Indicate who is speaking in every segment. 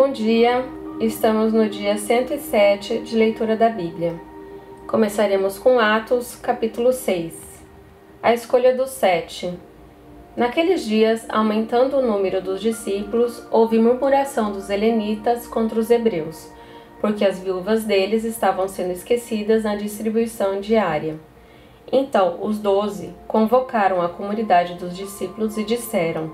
Speaker 1: bom dia! Estamos no dia 107 de leitura da Bíblia. Começaremos com Atos, capítulo 6. A escolha dos 7. Naqueles dias, aumentando o número dos discípulos, houve murmuração dos helenitas contra os hebreus, porque as viúvas deles estavam sendo esquecidas na distribuição diária. Então, os 12 convocaram a comunidade dos discípulos e disseram: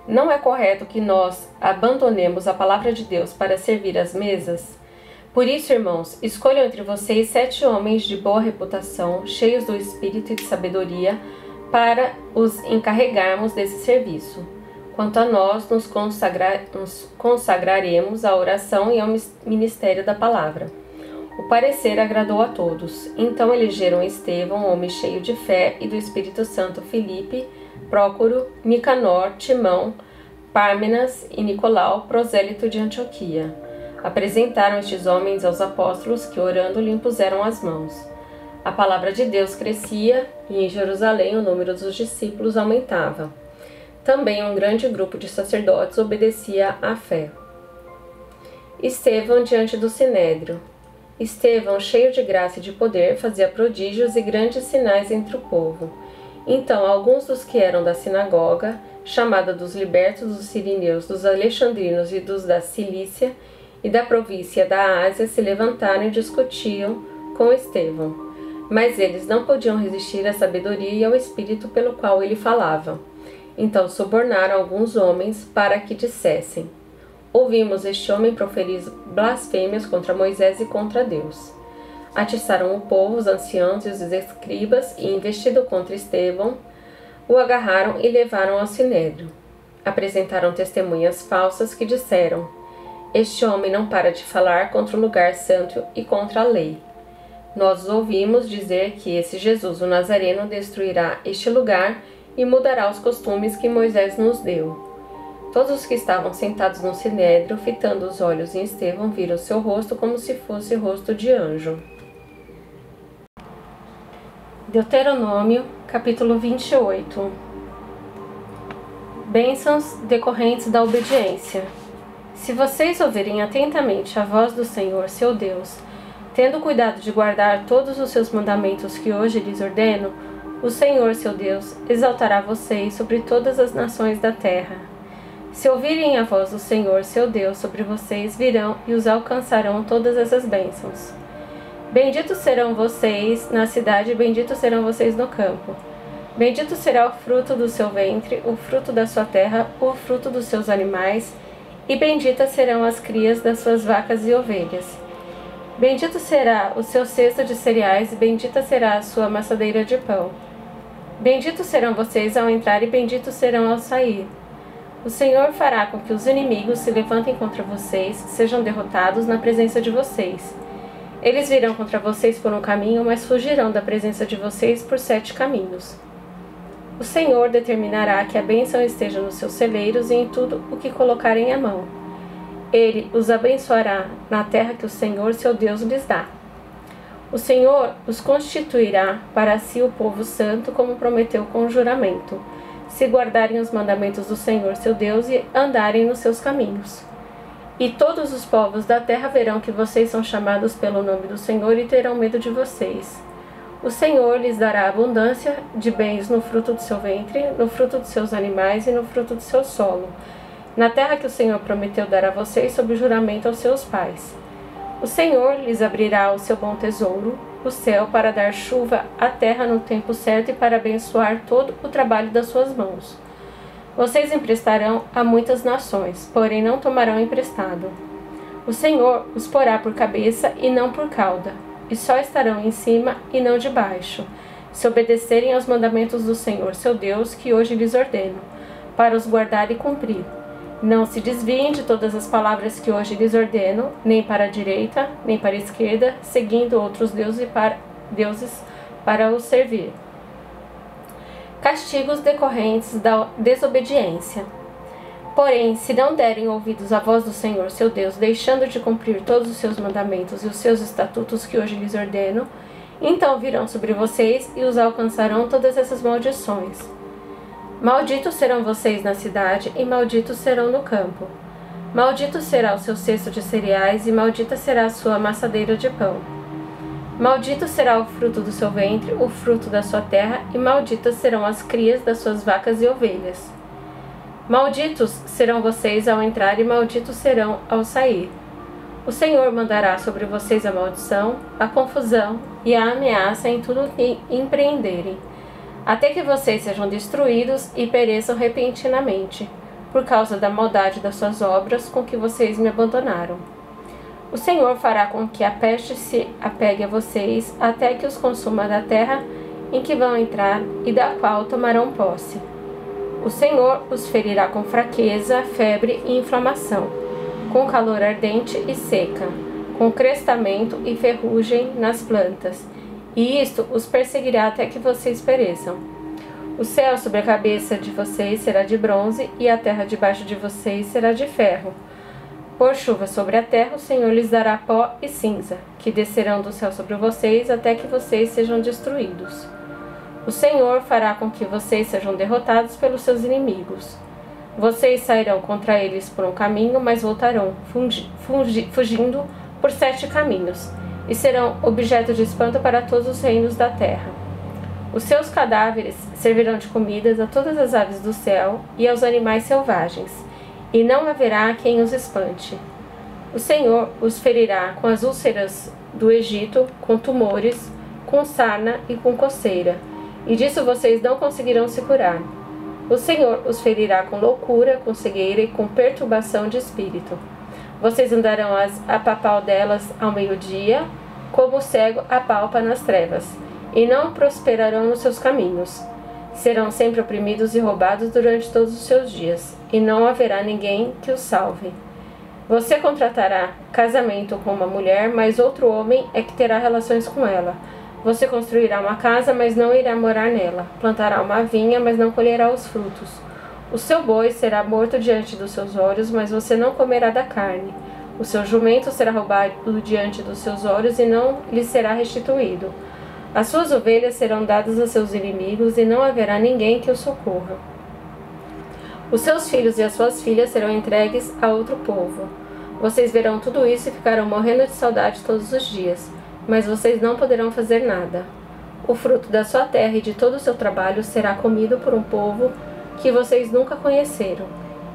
Speaker 1: não é correto que nós abandonemos a palavra de Deus para servir às mesas? Por isso, irmãos, escolham entre vocês 7 homens de boa reputação, cheios do espírito e de sabedoria, para os encarregarmos desse serviço. Quanto a nós, nos consagraremos à oração e ao ministério da palavra. O parecer agradou a todos. Então elegeram Estevão, homem cheio de fé e do Espírito Santo, Filipe, Prócoro, Nicanor, Timão, Pármenas e Nicolau, prosélito de Antioquia. Apresentaram estes homens aos apóstolos, que orando lhe impuseram as mãos. A palavra de Deus crescia e em Jerusalém o número dos discípulos aumentava. Também um grande grupo de sacerdotes obedecia à fé. Estevão diante do Sinédrio. Estevão, cheio de graça e de poder, fazia prodígios e grandes sinais entre o povo. Então alguns dos que eram da sinagoga, chamada dos libertos, dos sirineus, dos alexandrinos e dos da Cilícia e da província da Ásia, se levantaram e discutiam com Estevão. Mas eles não podiam resistir à sabedoria e ao espírito pelo qual ele falava. Então subornaram alguns homens para que dissessem: ouvimos este homem proferir blasfêmias contra Moisés e contra Deus. Atiçaram o povo, os anciãos e os escribas, e, investido contra Estevão, o agarraram e levaram ao sinédrio. Apresentaram testemunhas falsas que disseram: este homem não para de falar contra o lugar santo e contra a lei. Nós ouvimos dizer que esse Jesus, o Nazareno, destruirá este lugar e mudará os costumes que Moisés nos deu. Todos os que estavam sentados no sinédrio, fitando os olhos em Estevão, viram seu rosto como se fosse rosto de anjo. Deuteronômio, capítulo 28. Bênçãos decorrentes da obediência. Se vocês ouvirem atentamente a voz do Senhor, seu Deus, tendo cuidado de guardar todos os seus mandamentos que hoje lhes ordeno, o Senhor, seu Deus, exaltará vocês sobre todas as nações da terra. Se ouvirem a voz do Senhor, seu Deus, sobre vocês virão e os alcançarão todas essas bênçãos. Benditos serão vocês na cidade, benditos serão vocês no campo. Bendito será o fruto do seu ventre, o fruto da sua terra, o fruto dos seus animais, e benditas serão as crias das suas vacas e ovelhas. Bendito será o seu cesto de cereais, e bendita será a sua amassadeira de pão. Benditos serão vocês ao entrar, e benditos serão ao sair. O Senhor fará com que os inimigos se levantem contra vocês, sejam derrotados na presença de vocês. Eles virão contra vocês por um caminho, mas fugirão da presença de vocês por 7 caminhos. O Senhor determinará que a bênção esteja nos seus celeiros e em tudo o que colocarem a mão. Ele os abençoará na terra que o Senhor, seu Deus, lhes dá. O Senhor os constituirá para si o povo santo, como prometeu com juramento, se guardarem os mandamentos do Senhor, seu Deus, e andarem nos seus caminhos. E todos os povos da terra verão que vocês são chamados pelo nome do Senhor e terão medo de vocês. O Senhor lhes dará abundância de bens no fruto do seu ventre, no fruto dos seus animais e no fruto do seu solo, na terra que o Senhor prometeu dar a vocês sob juramento aos seus pais. O Senhor lhes abrirá o seu bom tesouro, o céu, para dar chuva à terra no tempo certo e para abençoar todo o trabalho das suas mãos. Vocês emprestarão a muitas nações, porém não tomarão emprestado. O Senhor os porá por cabeça e não por cauda, e só estarão em cima e não debaixo, se obedecerem aos mandamentos do Senhor, seu Deus, que hoje lhes ordeno, para os guardar e cumprir. Não se desviem de todas as palavras que hoje lhes ordeno, nem para a direita, nem para a esquerda, seguindo outros deuses para os servir. Castigos decorrentes da desobediência. Porém, se não derem ouvidos à voz do Senhor, seu Deus, deixando de cumprir todos os seus mandamentos e os seus estatutos que hoje lhes ordeno, então virão sobre vocês e os alcançarão todas essas maldições. Malditos serão vocês na cidade e malditos serão no campo. Maldito será o seu cesto de cereais, e maldita será a sua amassadeira de pão. Maldito será o fruto do seu ventre, o fruto da sua terra, e malditas serão as crias das suas vacas e ovelhas. Malditos serão vocês ao entrar, e malditos serão ao sair. O Senhor mandará sobre vocês a maldição, a confusão e a ameaça em tudo que empreenderem, até que vocês sejam destruídos e pereçam repentinamente, por causa da maldade das suas obras com que vocês me abandonaram. O Senhor fará com que a peste se apegue a vocês, até que os consuma da terra em que vão entrar e da qual tomarão posse. O Senhor os ferirá com fraqueza, febre e inflamação, com calor ardente e seca, com crestamento e ferrugem nas plantas, e isto os perseguirá até que vocês pereçam. O céu sobre a cabeça de vocês será de bronze, e a terra debaixo de vocês será de ferro. Por chuva sobre a terra, o Senhor lhes dará pó e cinza, que descerão do céu sobre vocês até que vocês sejam destruídos. O Senhor fará com que vocês sejam derrotados pelos seus inimigos. Vocês sairão contra eles por um caminho, mas voltarão fugindo por 7 caminhos, e serão objeto de espanto para todos os reinos da terra. Os seus cadáveres servirão de comidas a todas as aves do céu e aos animais selvagens, e não haverá quem os espante. O Senhor os ferirá com as úlceras do Egito, com tumores, com sarna e com coceira, e disso vocês não conseguirão se curar. O Senhor os ferirá com loucura, com cegueira e com perturbação de espírito. Vocês andarão a papal delas ao meio-dia, como o cego apalpa nas trevas, e não prosperarão nos seus caminhos. Serão sempre oprimidos e roubados durante todos os seus dias, e não haverá ninguém que os salve. Você contratará casamento com uma mulher, mas outro homem é que terá relações com ela. Você construirá uma casa, mas não irá morar nela. Plantará uma vinha, mas não colherá os frutos. O seu boi será morto diante dos seus olhos, mas você não comerá da carne. O seu jumento será roubado diante dos seus olhos e não lhe será restituído. As suas ovelhas serão dadas a seus inimigos e não haverá ninguém que os socorra. Os seus filhos e as suas filhas serão entregues a outro povo. Vocês verão tudo isso e ficarão morrendo de saudade todos os dias, mas vocês não poderão fazer nada. O fruto da sua terra e de todo o seu trabalho será comido por um povo que vocês nunca conheceram,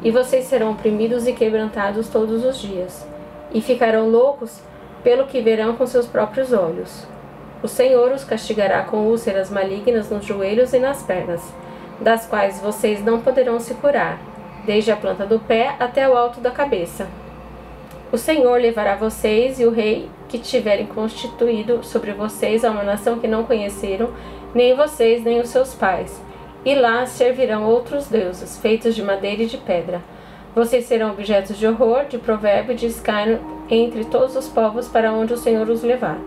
Speaker 1: e vocês serão oprimidos e quebrantados todos os dias, e ficarão loucos pelo que verão com seus próprios olhos. O Senhor os castigará com úlceras malignas nos joelhos e nas pernas, das quais vocês não poderão se curar, desde a planta do pé até o alto da cabeça. O Senhor levará vocês e o rei que tiverem constituído sobre vocês a uma nação que não conheceram, nem vocês nem os seus pais, e lá servirão outros deuses, feitos de madeira e de pedra. Vocês serão objetos de horror, de provérbio e de escárnio entre todos os povos para onde o Senhor os levar.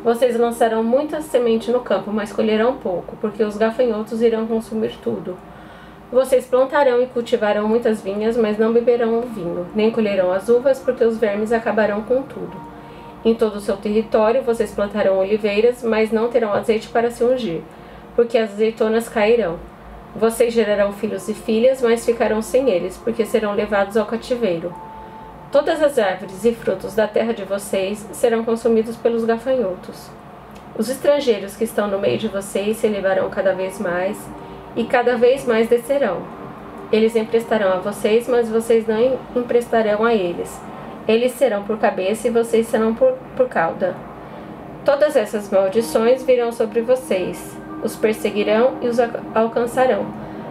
Speaker 1: Vocês lançarão muita semente no campo, mas colherão pouco, porque os gafanhotos irão consumir tudo. Vocês plantarão e cultivarão muitas vinhas, mas não beberão o vinho, nem colherão as uvas, porque os vermes acabarão com tudo. Em todo o seu território vocês plantarão oliveiras, mas não terão azeite para se ungir, porque as azeitonas cairão. Vocês gerarão filhos e filhas, mas ficarão sem eles, porque serão levados ao cativeiro. Todas as árvores e frutos da terra de vocês serão consumidos pelos gafanhotos. Os estrangeiros que estão no meio de vocês se elevarão cada vez mais, e cada vez mais descerão. Eles emprestarão a vocês, mas vocês não emprestarão a eles. Eles serão por cabeça e vocês serão por cauda. Todas essas maldições virão sobre vocês, os perseguirão e os alcançarão,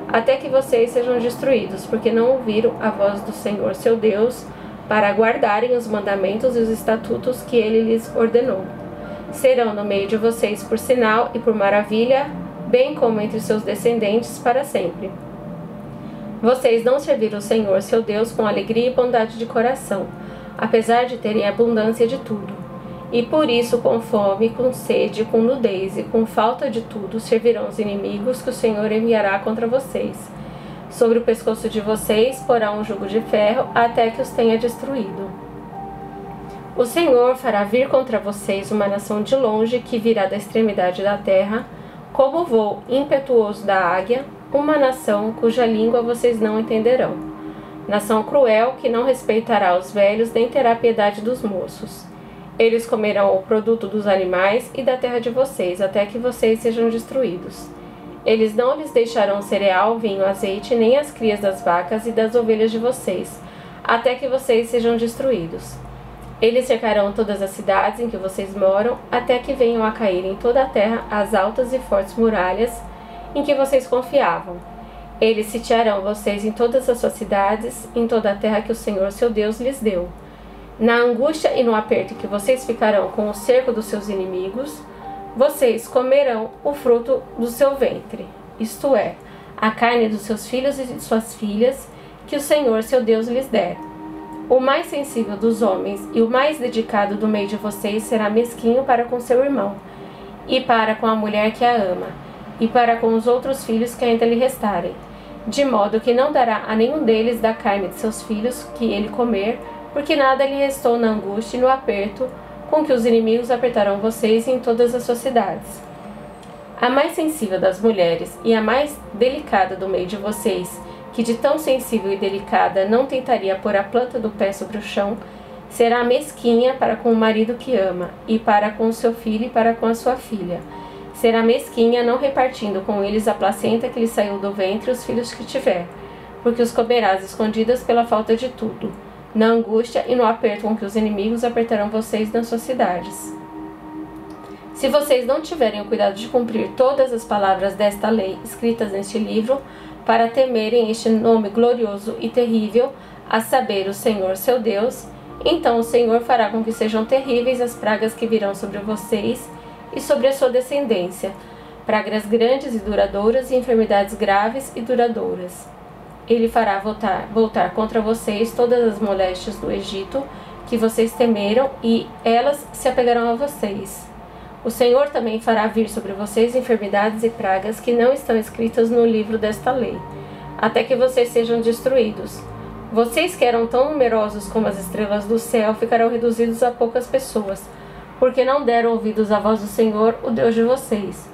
Speaker 1: até que vocês sejam destruídos, porque não ouviram a voz do Senhor seu Deus, para guardarem os mandamentos e os estatutos que ele lhes ordenou. Serão no meio de vocês por sinal e por maravilha, bem como entre seus descendentes para sempre. Vocês não serviram o Senhor seu Deus com alegria e bondade de coração, apesar de terem abundância de tudo. E por isso, com fome, com sede, com nudez e com falta de tudo, servirão os inimigos que o Senhor enviará contra vocês. Sobre o pescoço de vocês porá um jugo de ferro até que os tenha destruído. O Senhor fará vir contra vocês uma nação de longe que virá da extremidade da terra, como o voo impetuoso da águia, uma nação cuja língua vocês não entenderão. nação cruel que não respeitará os velhos nem terá piedade dos moços. Eles comerão o produto dos animais e da terra de vocês, até que vocês sejam destruídos. Eles não lhes deixarão cereal, vinho, azeite, nem as crias das vacas e das ovelhas de vocês, até que vocês sejam destruídos. Eles cercarão todas as cidades em que vocês moram, até que venham a cair em toda a terra as altas e fortes muralhas em que vocês confiavam. Eles sitiarão vocês em todas as suas cidades, em toda a terra que o Senhor seu Deus lhes deu. Na angústia e no aperto que vocês ficarão com o cerco dos seus inimigos, vocês comerão o fruto do seu ventre, isto é, a carne dos seus filhos e de suas filhas, que o Senhor seu Deus lhes der. O mais sensível dos homens e o mais dedicado do meio de vocês será mesquinho para com seu irmão, e para com a mulher que a ama, e para com os outros filhos que ainda lhe restarem, de modo que não dará a nenhum deles da carne de seus filhos que ele comer, porque nada lhe restou na angústia e no aperto com que os inimigos apertarão vocês em todas as suas cidades. A mais sensível das mulheres e a mais delicada do meio de vocês, que de tão sensível e delicada não tentaria pôr a planta do pé sobre o chão, será mesquinha para com o marido que ama, e para com o seu filho e para com a sua filha. Será mesquinha, não repartindo com eles a placenta que lhe saiu do ventre e os filhos que tiver, porque os comerás escondidas pela falta de tudo, na angústia e no aperto com que os inimigos apertarão vocês nas suas cidades. Se vocês não tiverem o cuidado de cumprir todas as palavras desta lei escritas neste livro, para temerem este nome glorioso e terrível, a saber, o Senhor seu Deus, então o Senhor fará com que sejam terríveis as pragas que virão sobre vocês e sobre a sua descendência, pragas grandes e duradouras e enfermidades graves e duradouras. Ele fará voltar contra vocês todas as moléstias do Egito que vocês temeram, e elas se apegarão a vocês. O Senhor também fará vir sobre vocês enfermidades e pragas que não estão escritas no livro desta lei, até que vocês sejam destruídos. Vocês que eram tão numerosos como as estrelas do céu ficarão reduzidos a poucas pessoas, porque não deram ouvidos à voz do Senhor, o Deus de vocês.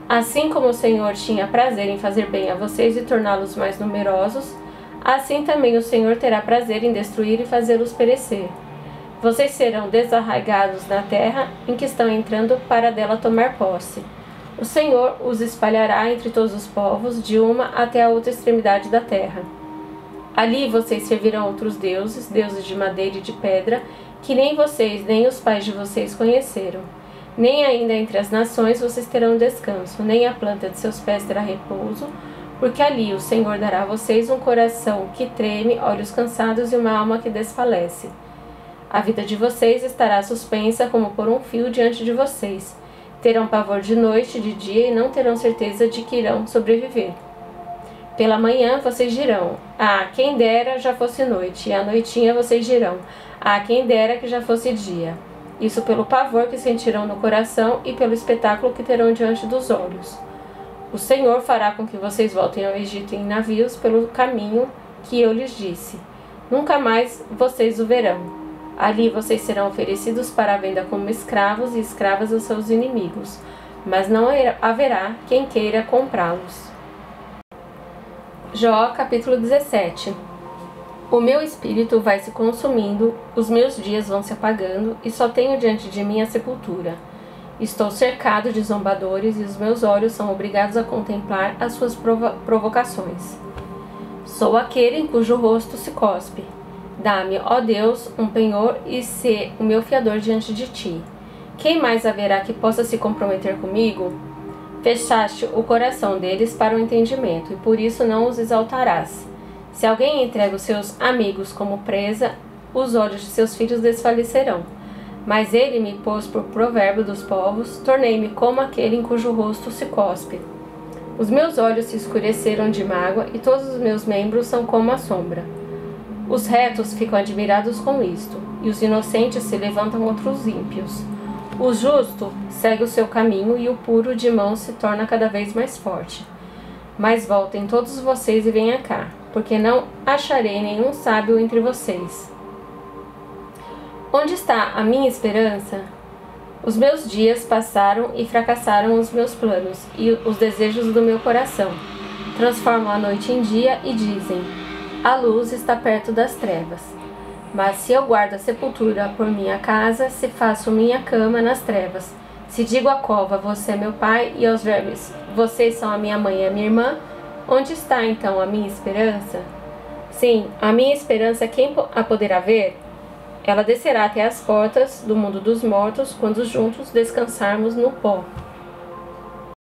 Speaker 1: Assim como o Senhor tinha prazer em fazer bem a vocês e torná-los mais numerosos, assim também o Senhor terá prazer em destruir e fazê-los perecer. Vocês serão desarraigados na terra em que estão entrando para dela tomar posse. O Senhor os espalhará entre todos os povos, de uma até a outra extremidade da terra. Ali vocês servirão outros deuses, deuses de madeira e de pedra, que nem vocês nem os pais de vocês conheceram. Nem ainda entre as nações vocês terão descanso, nem a planta de seus pés terá repouso, porque ali o Senhor dará a vocês um coração que treme, olhos cansados e uma alma que desfalece. A vida de vocês estará suspensa como por um fio diante de vocês. Terão pavor de noite e de dia e não terão certeza de que irão sobreviver. Pela manhã vocês dirão: ah, quem dera já fosse noite, e à noitinha vocês dirão: ah, quem dera que já fosse dia. Isso pelo pavor que sentirão no coração e pelo espetáculo que terão diante dos olhos. O Senhor fará com que vocês voltem ao Egito em navios pelo caminho que eu lhes disse. Nunca mais vocês o verão. Ali vocês serão oferecidos para a venda como escravos e escravas aos seus inimigos, mas não haverá quem queira comprá-los. Jó, capítulo 17. O meu espírito vai se consumindo, os meus dias vão se apagando, e só tenho diante de mim a sepultura. Estou cercado de zombadores, e os meus olhos são obrigados a contemplar as suas provocações. Sou aquele em cujo rosto se cospe. Dá-me, ó Deus, um penhor e sê o meu fiador diante de ti. Quem mais haverá que possa se comprometer comigo? Fechaste o coração deles para o entendimento, e por isso não os exaltarás. Se alguém entrega os seus amigos como presa, os olhos de seus filhos desfalecerão. Mas ele me pôs por provérbio dos povos, tornei-me como aquele em cujo rosto se cospe. Os meus olhos se escureceram de mágoa, e todos os meus membros são como a sombra. Os retos ficam admirados com isto, e os inocentes se levantam contra os ímpios. O justo segue o seu caminho, e o puro de mão se torna cada vez mais forte. Mas voltem todos vocês e venham cá, porque não acharei nenhum sábio entre vocês. Onde está a minha esperança? Os meus dias passaram e fracassaram os meus planos e os desejos do meu coração. Transformam a noite em dia e dizem: a luz está perto das trevas. Mas se eu guardo a sepultura por minha casa, se faço minha cama nas trevas, se digo à cova, você é meu pai, e aos vermes, vocês são a minha mãe e a minha irmã, onde está então a minha esperança? Sim, a minha esperança, quem a poderá ver? Ela descerá até as portas do mundo dos mortos, quando juntos descansarmos no pó.